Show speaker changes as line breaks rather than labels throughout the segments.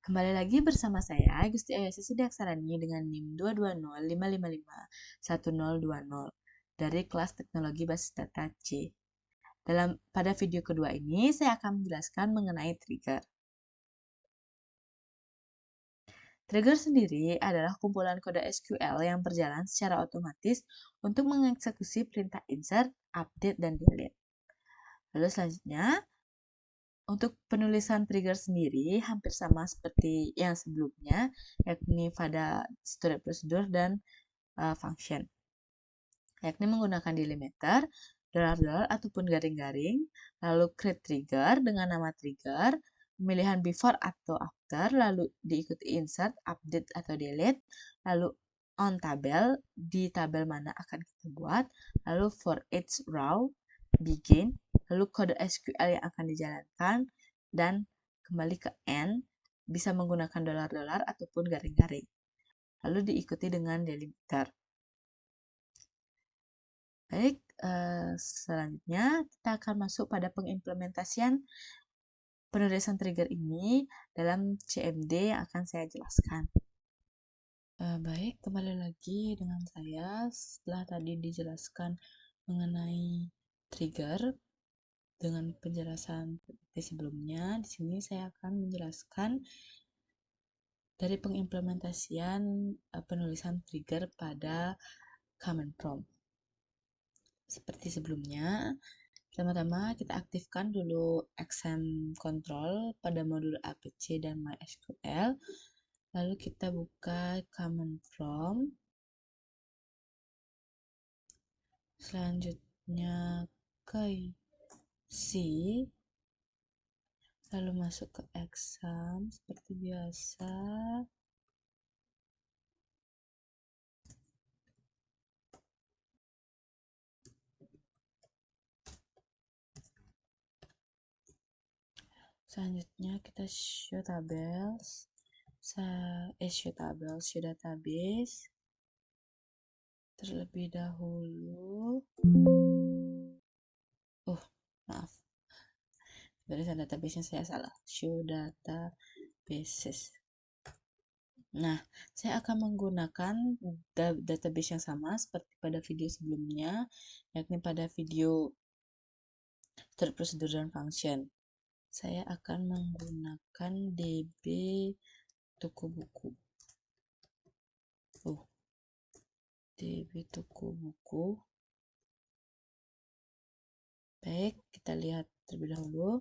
Kembali lagi bersama saya, Gusti Ayasa Sidaksarani dengan NIM 22055510020 dari kelas Teknologi Basis Data C. Pada video kedua ini, saya akan menjelaskan mengenai trigger. Trigger sendiri adalah kumpulan kode SQL yang berjalan secara otomatis untuk mengeksekusi perintah insert, update, dan delete. Lalu selanjutnya, untuk penulisan trigger sendiri hampir sama seperti yang sebelumnya, yakni pada storage procedure dan function, yakni menggunakan delimiter, dolar-dolar ataupun garing-garing, lalu create trigger dengan nama trigger, pemilihan before atau after, lalu diikuti insert, update atau delete, lalu on tabel, di tabel mana akan kita buat, lalu for each row, begin, lalu kode SQL yang akan dijalankan, dan kembali ke end, bisa menggunakan dolar-dolar ataupun garing-garing. Lalu diikuti dengan delimiter. Baik, selanjutnya kita akan masuk pada pengimplementasian penulisan trigger ini dalam CMD yang akan saya jelaskan. Baik, kembali lagi dengan saya setelah tadi dijelaskan mengenai trigger dengan penjelasan seperti sebelumnya. Di sini saya akan menjelaskan dari pengimplementasian penulisan trigger pada command prompt. Seperti sebelumnya, pertama-tama kita aktifkan dulu XAMPP control pada modul APC dan MySQL. Lalu kita buka command prompt. Selanjutnya ke C. Lalu masuk ke XAMPP seperti biasa. Selanjutnya kita show tables, show database terlebih dahulu. Maaf, barisan database-nya saya salah. Show databases. Nah, saya akan menggunakan database yang sama seperti pada video sebelumnya, yakni pada video storage procedure dan function. Saya akan menggunakan DB toko buku. DB toko buku. Baik, kita lihat terlebih dahulu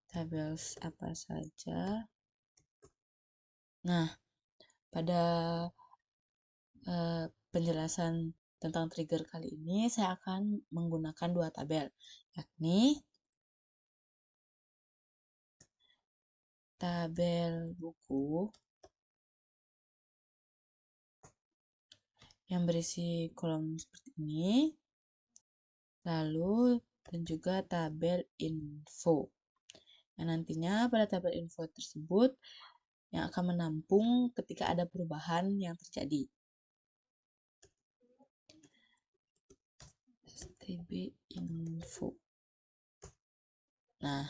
tables apa saja. Nah, pada penjelasan tentang trigger kali ini saya akan menggunakan dua tabel, yakni tabel buku yang berisi kolom seperti ini, lalu dan juga tabel info. Yang nantinya pada tabel info tersebut yang akan menampung ketika ada perubahan yang terjadi. TB info. Nah,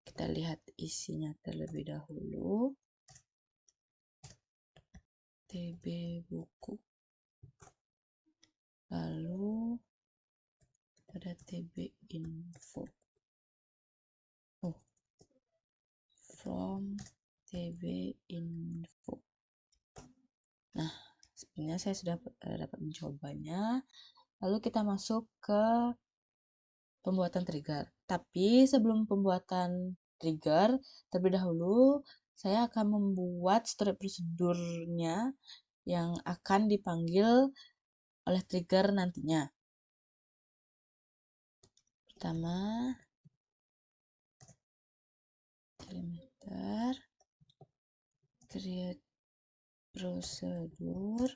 kita lihat isinya terlebih dahulu. TB buku. Lalu pada TB info. From TB info. Nah, sebenarnya saya sudah dapat mencobanya. Lalu kita masuk ke pembuatan trigger. Tapi sebelum pembuatan trigger, terlebih dahulu saya akan membuat storage prosedurnya yang akan dipanggil oleh trigger nantinya. Pertama, delimiter, create procedure.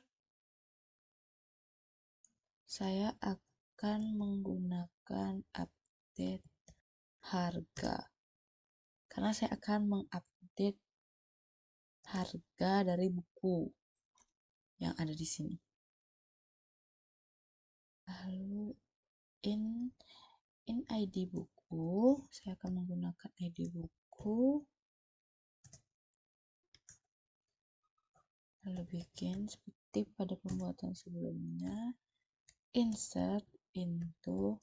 Saya akan menggunakan update harga karena saya akan mengupdate harga dari buku yang ada di sini. Lalu in ID buku, saya akan menggunakan ID buku. Lalu bikin seperti pada pembuatan sebelumnya, insert into.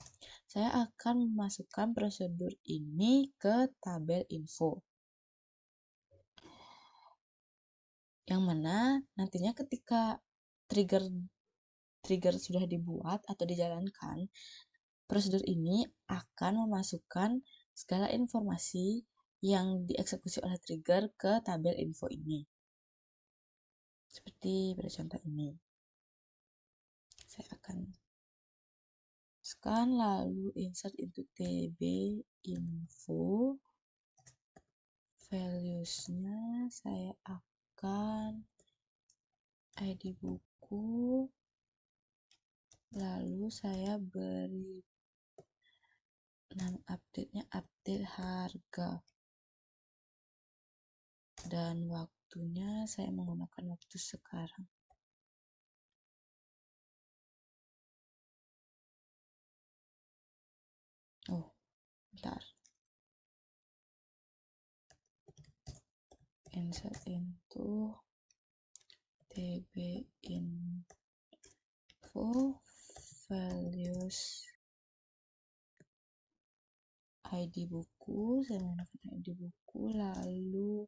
Saya akan memasukkan prosedur ini ke tabel info, yang mana nantinya ketika trigger sudah dibuat atau dijalankan, prosedur ini akan memasukkan segala informasi yang dieksekusi oleh trigger ke tabel info ini. Seperti pada contoh ini. Saya akan scan lalu insert into tb info. Values-nya saya akan ID buku, lalu saya beri nama update-nya update harga, dan waktunya saya menggunakan waktu sekarang. Oh, bentar. Insert into tb info values ID buku, saya menggunakan ID buku, lalu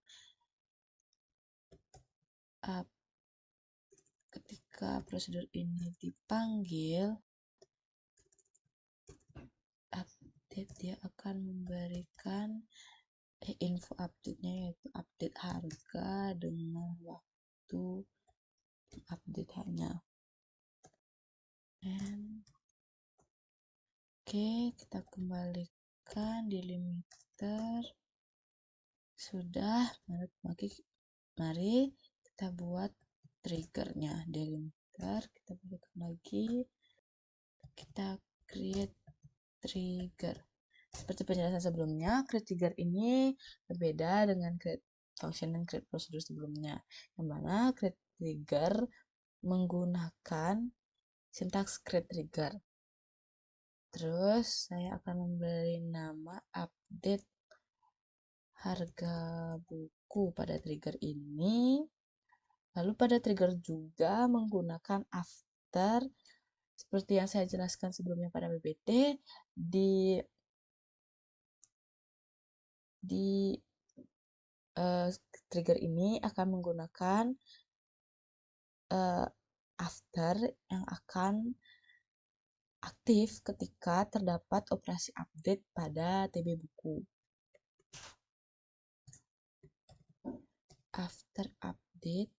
ketika prosedur ini dipanggil, update dia akan memberikan info update-nya, yaitu update harga dengan waktu update hanya. Oke, kita kembalikan delimiter. Sudah, mari kita buat triggernya. Delimiter, kita berikan lagi. Kita create trigger. Seperti penjelasan sebelumnya, create trigger ini berbeda dengan create function dan create prosedur sebelumnya, yang mana create trigger menggunakan sintaks create trigger. Terus saya akan memberi nama update harga buku pada trigger ini. Lalu pada trigger juga menggunakan after, seperti yang saya jelaskan sebelumnya pada PPT. Di trigger ini akan menggunakan after yang akan aktif ketika terdapat operasi update pada TB buku. After update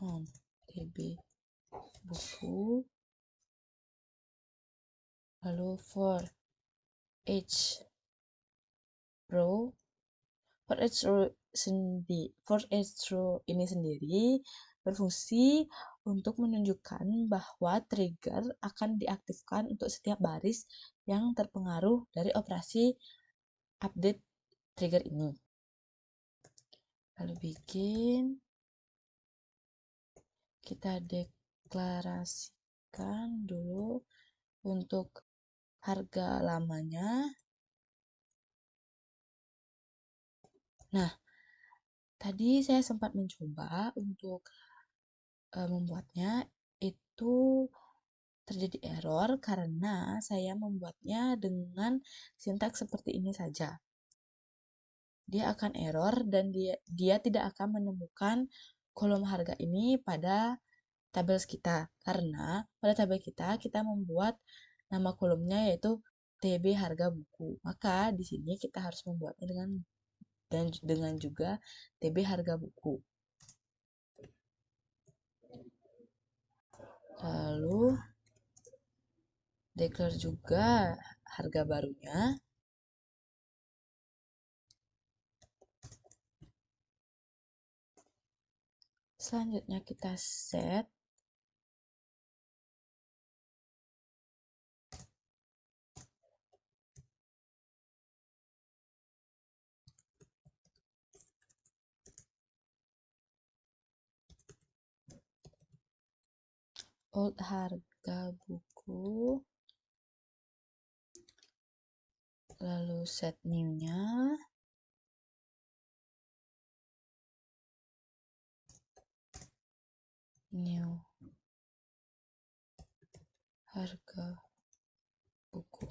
on TB buku, lalu for each row ini sendiri berfungsi untuk menunjukkan bahwa trigger akan diaktifkan untuk setiap baris yang terpengaruh dari operasi update trigger ini. Lalu kita deklarasikan dulu untuk harga lamanya. Nah, tadi saya sempat mencoba untuk membuatnya, itu terjadi error karena saya membuatnya dengan sintaks seperti ini saja. Dia akan error dan dia tidak akan menemukan kolom harga ini pada tabel kita, karena pada tabel kita membuat nama kolomnya yaitu TB harga buku. Maka di sini kita harus membuatnya dengan juga TB harga buku. Lalu declare juga harga barunya. Selanjutnya kita set old harga buku, lalu set new-nya. new harga buku.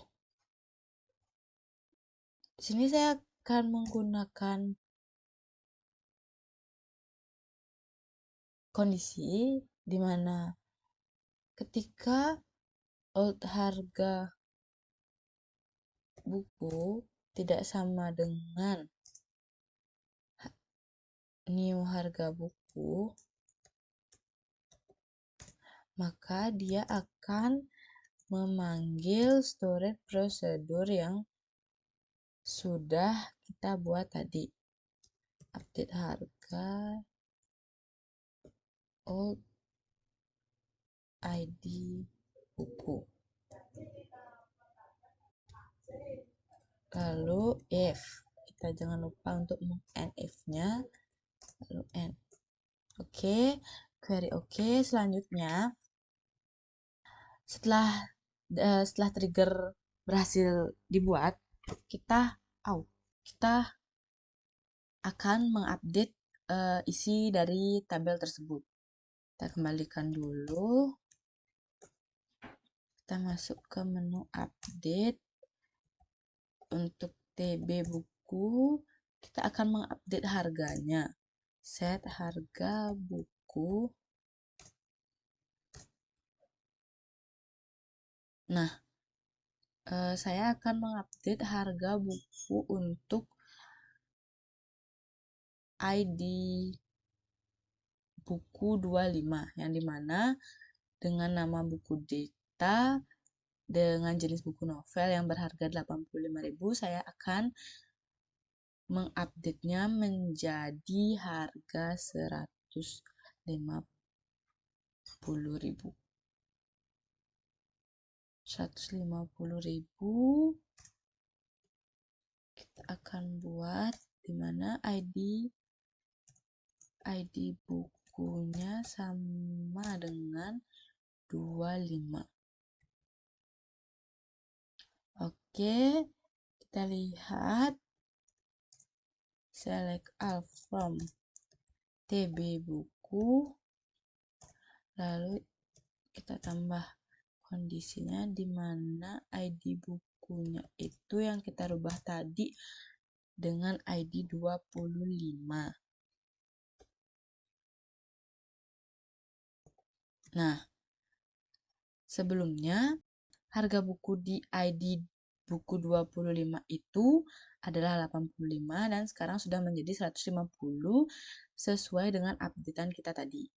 Di sini saya akan menggunakan kondisi di mana ketika old harga buku tidak sama dengan new harga buku, maka dia akan memanggil storage procedure yang sudah kita buat tadi. Update harga old ID buku. Lalu if, kita jangan lupa untuk meng-if-nya, lalu end. Oke, query oke. Selanjutnya, setelah trigger berhasil dibuat, kita akan mengupdate isi dari tabel tersebut. Kita kembalikan dulu. Kita masuk ke menu update. Untuk TB buku, kita akan mengupdate harganya. Set harga buku. Nah, saya akan mengupdate harga buku untuk ID buku 25, yang dimana dengan nama buku data dengan jenis buku novel yang berharga 85.000, saya akan mengupdate-nya menjadi harga 150.000. 150.000 kita akan buat dimana ID bukunya sama dengan 25. Oke, kita lihat select all from TB buku, lalu kita tambah kondisinya di mana ID bukunya itu yang kita rubah tadi dengan ID 25. Nah, sebelumnya harga buku di ID buku 25 itu adalah 85 dan sekarang sudah menjadi 150 sesuai dengan updatean kita tadi.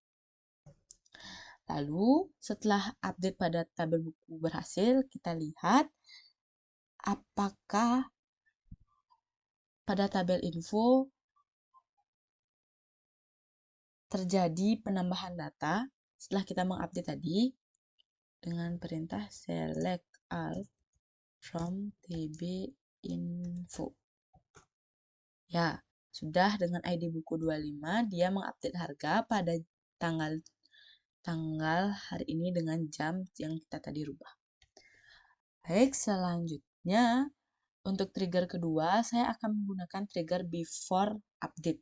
Lalu setelah update pada tabel buku berhasil, kita lihat apakah pada tabel info terjadi penambahan data setelah kita mengupdate tadi dengan perintah select all from TB info. Ya, sudah dengan ID buku 25 dia mengupdate harga pada tanggal hari ini dengan jam yang kita tadi rubah. Baik, selanjutnya untuk trigger kedua saya akan menggunakan trigger before update.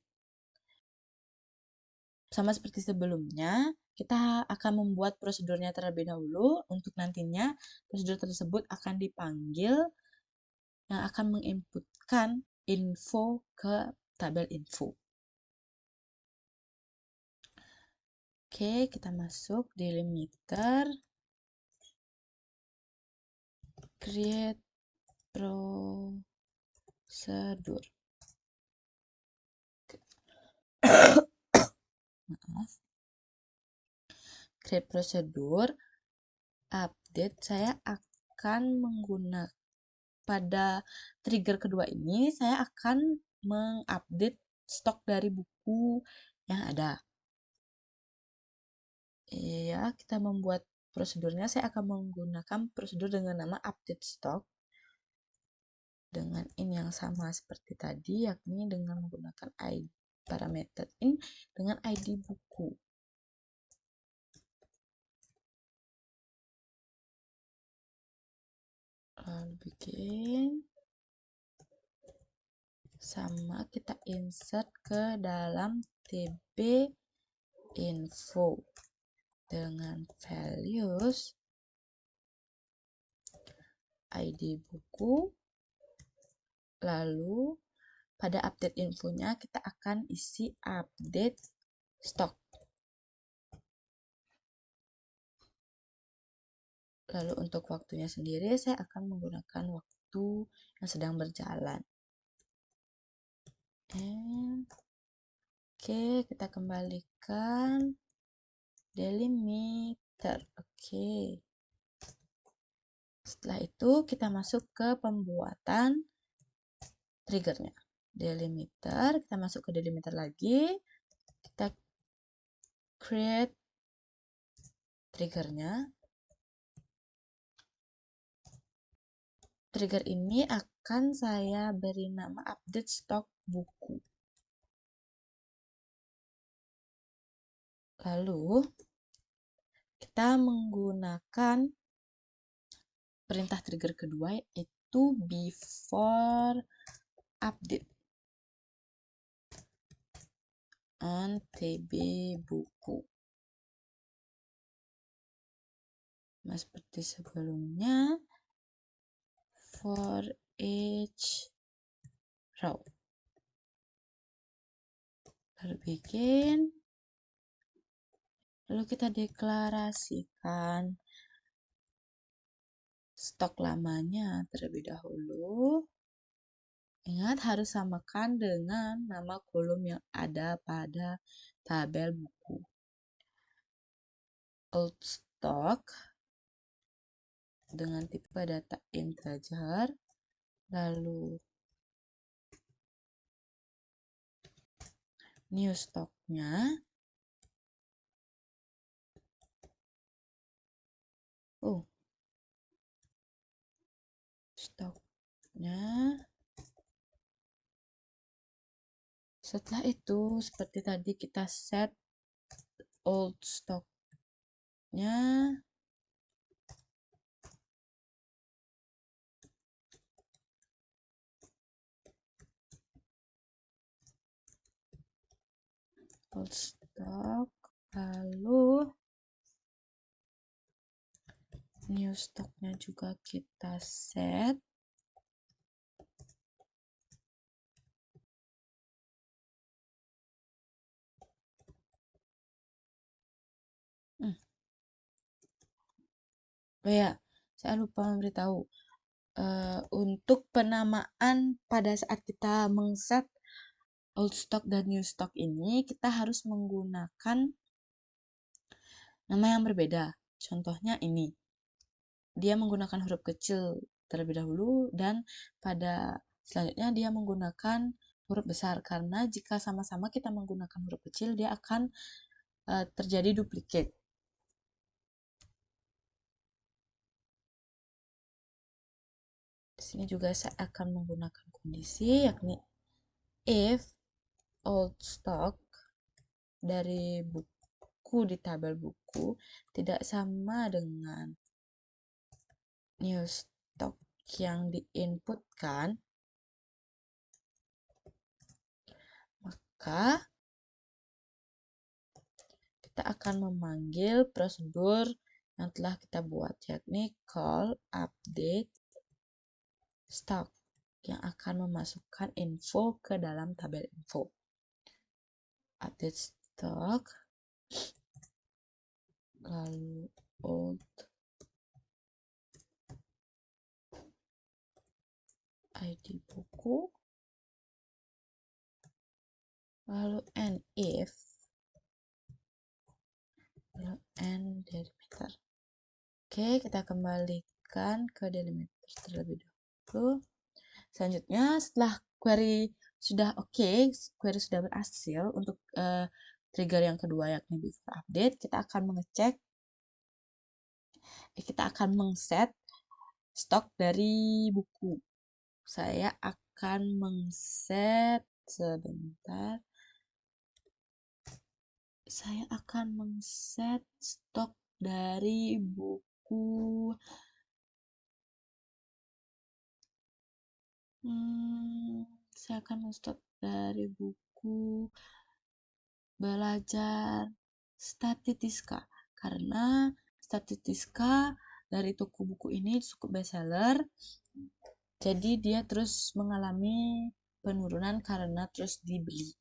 Sama seperti sebelumnya, kita akan membuat prosedurnya terlebih dahulu. Untuk nantinya, prosedur tersebut akan dipanggil yang akan menginputkan info ke tabel info. Oke, kita masuk di limiter, create prosedur. Maaf. Create prosedur, update, saya akan menggunakan pada trigger kedua ini, saya akan mengupdate stok dari buku yang ada. Ya, kita membuat prosedurnya, saya akan menggunakan prosedur dengan nama update stock dengan in yang sama seperti tadi, yakni dengan menggunakan ID parameter in dengan ID buku. Lalu bikin sama, kita insert ke dalam TB info. dengan values ID buku, lalu pada update infonya kita akan isi update stok. Lalu untuk waktunya sendiri saya akan menggunakan waktu yang sedang berjalan. Oke, kita kembalikan delimiter. Oke. Setelah itu kita masuk ke pembuatan triggernya. Delimiter, kita masuk ke delimiter lagi. Kita create triggernya. Trigger ini akan saya beri nama update stok buku. Lalu kita menggunakan perintah trigger kedua yaitu before update on TB buku. Nah, seperti sebelumnya, for each row. Lalu bikin. Lalu kita deklarasikan stok lamanya terlebih dahulu. Ingat harus samakan dengan nama kolom yang ada pada tabel buku. Old stock dengan tipe data integer. Lalu new stocknya. Stoknya. Setelah itu, seperti tadi kita set old stocknya. Old stock. Lalu new stocknya juga kita set. Oh ya, saya lupa memberitahu. Untuk penamaan pada saat kita mengset old stock dan new stock ini, kita harus menggunakan nama yang berbeda. Contohnya ini. Dia menggunakan huruf kecil terlebih dahulu dan pada selanjutnya dia menggunakan huruf besar karena jika sama-sama kita menggunakan huruf kecil dia akan terjadi duplikat. Di sini juga saya akan menggunakan kondisi yakni if old stock dari buku di tabel buku tidak sama dengan new stock yang diinputkan, maka kita akan memanggil prosedur yang telah kita buat, yakni call update stock yang akan memasukkan info ke dalam tabel info. Update stock, lalu old ID buku, lalu and if, lalu and delimiter. Oke, kita kembalikan ke delimiter terlebih dahulu. Selanjutnya, setelah query sudah oke, query sudah berhasil untuk trigger yang kedua yakni before update, kita akan mengecek, kita akan mengset stok dari buku. Saya akan mengset sebentar. Saya akan mengset stok dari buku saya akan men-stop dari buku belajar statistika. karena Statistiska dari toko buku ini cukup bestseller, jadi dia terus mengalami penurunan karena terus dibeli.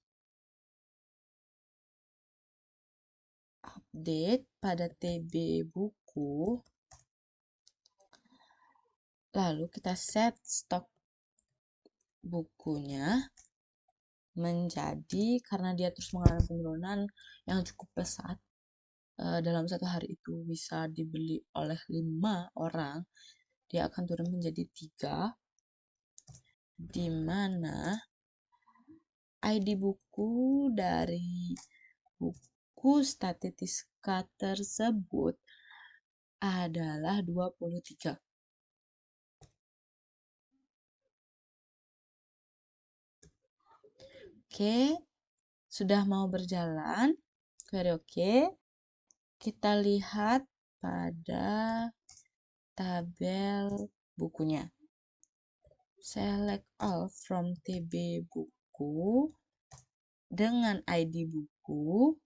Update pada TB buku, lalu kita set stok bukunya menjadi, karena dia terus mengalami penurunan yang cukup pesat, dalam satu hari itu bisa dibeli oleh 5 orang, dia akan turun menjadi 3, di mana ID buku dari buku Statistiska tersebut adalah 23. Oke, sudah mau berjalan, very oke. Kita lihat pada tabel bukunya. Select all from TB buku dengan ID buku,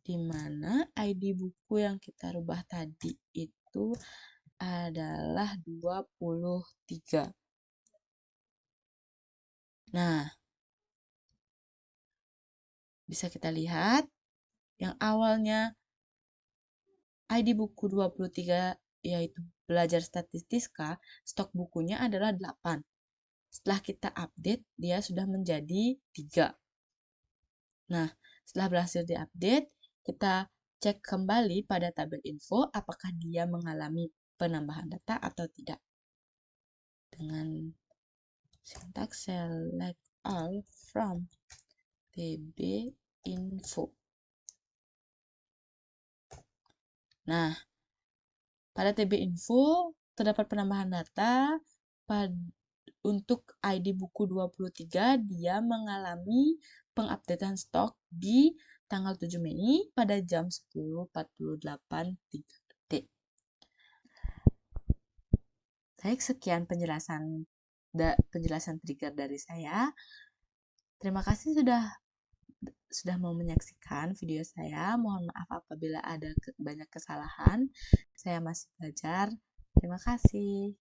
di mana ID buku yang kita rubah tadi itu adalah 23. Nah, bisa kita lihat yang awalnya ID buku 23 yaitu belajar Statistiska, stok bukunya adalah 8. Setelah kita update, dia sudah menjadi 3. Nah, setelah berhasil diupdate, kita cek kembali pada tabel info apakah dia mengalami penambahan data atau tidak. Dengan sintaks select all from TB info. Nah, pada TB info terdapat penambahan data untuk ID buku 23, dia mengalami pengupdatean stok di tanggal 7 Mei pada jam 10.48 Baik, sekian penjelasan trigger dari saya. Terima kasih sudah mau menyaksikan video saya. Mohon maaf apabila ada banyak kesalahan. Saya masih belajar. Terima kasih.